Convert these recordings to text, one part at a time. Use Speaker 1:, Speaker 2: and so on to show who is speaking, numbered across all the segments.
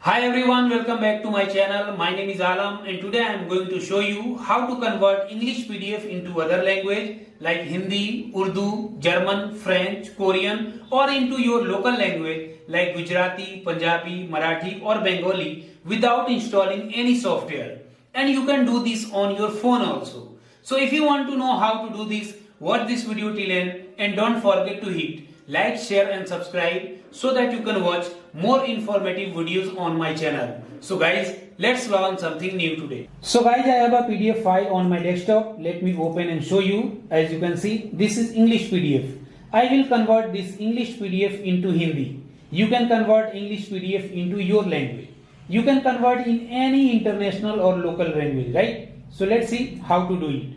Speaker 1: Hi everyone, welcome back to my channel. My name is Alam and today I am going to show you how to convert English PDF into other language like Hindi, Urdu, German, French, Korean or into your local language like Gujarati, Punjabi, Marathi or Bengali without installing any software. And you can do this on your phone also. So if you want to know how to do this, watch this video till end and don't forget to hit like, share and subscribe so that you can watch more informative videos on my channel. So guys, let's learn something new today. So guys, I have a PDF file on my desktop. Let me open and show you. As you can see, this is English PDF. I will convert this English PDF into Hindi. You can convert English PDF into your language. You can convert in any international or local language, right? So let's see how to do it.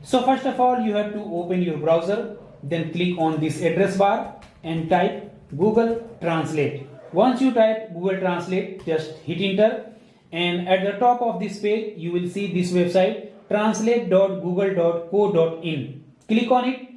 Speaker 1: So first of all, you have to open your browser, then click on this address bar and type Google Translate. Once you type Google Translate, just hit enter and at the top of this page you will see this website translate.google.co.in. Click on it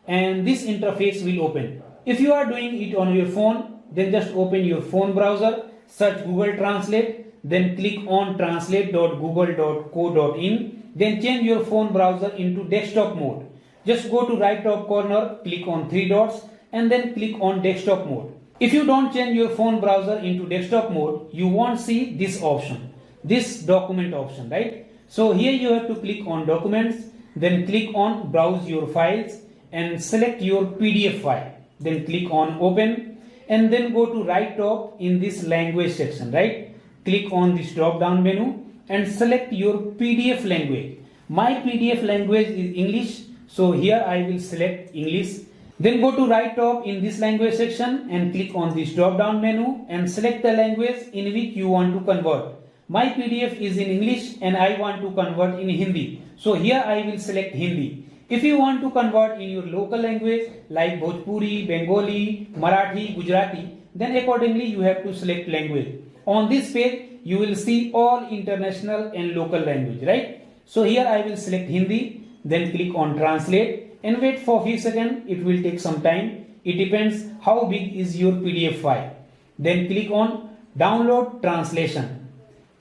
Speaker 1: and this interface will open. If you are doing it on your phone, then just open your phone browser, search Google Translate, then click on translate.google.co.in, then change your phone browser into desktop mode. Just go to right top corner, click on three dots and then click on desktop mode. If you don't change your phone browser into desktop mode, you won't see this option, this document option, right? So here you have to click on documents, then click on browse your files and select your PDF file. Then click on open and then go to right top in this language section, right? Click on this drop down menu and select your PDF language. My PDF language is English, so here I will select English. Then go to right top in this language section and click on this drop down menu and select the language in which you want to convert. My PDF is in English and I want to convert in Hindi. So here I will select Hindi. If you want to convert in your local language like Bhojpuri, Bengali, Marathi, Gujarati, then accordingly you have to select language. On this page you will see all international and local language, right? So here I will select Hindi, then click on translate and wait for few seconds. It will take some time. It depends how big is your PDF file. Then click on download translation.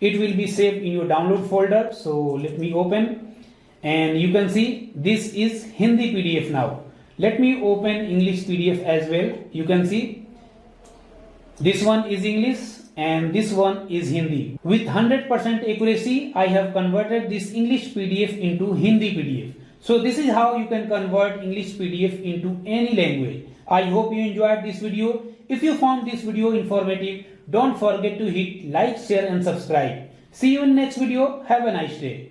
Speaker 1: It will be saved in your download folder. So let me open and you can see this is Hindi PDF now. Let me open English PDF as well. You can see this one is English and this one is Hindi. With 100% accuracy, I have converted this English PDF into Hindi PDF. So this is how you can convert English PDF into any language. I hope you enjoyed this video. If you found this video informative, don't forget to hit like, share and subscribe. See you in next video. Have a nice day.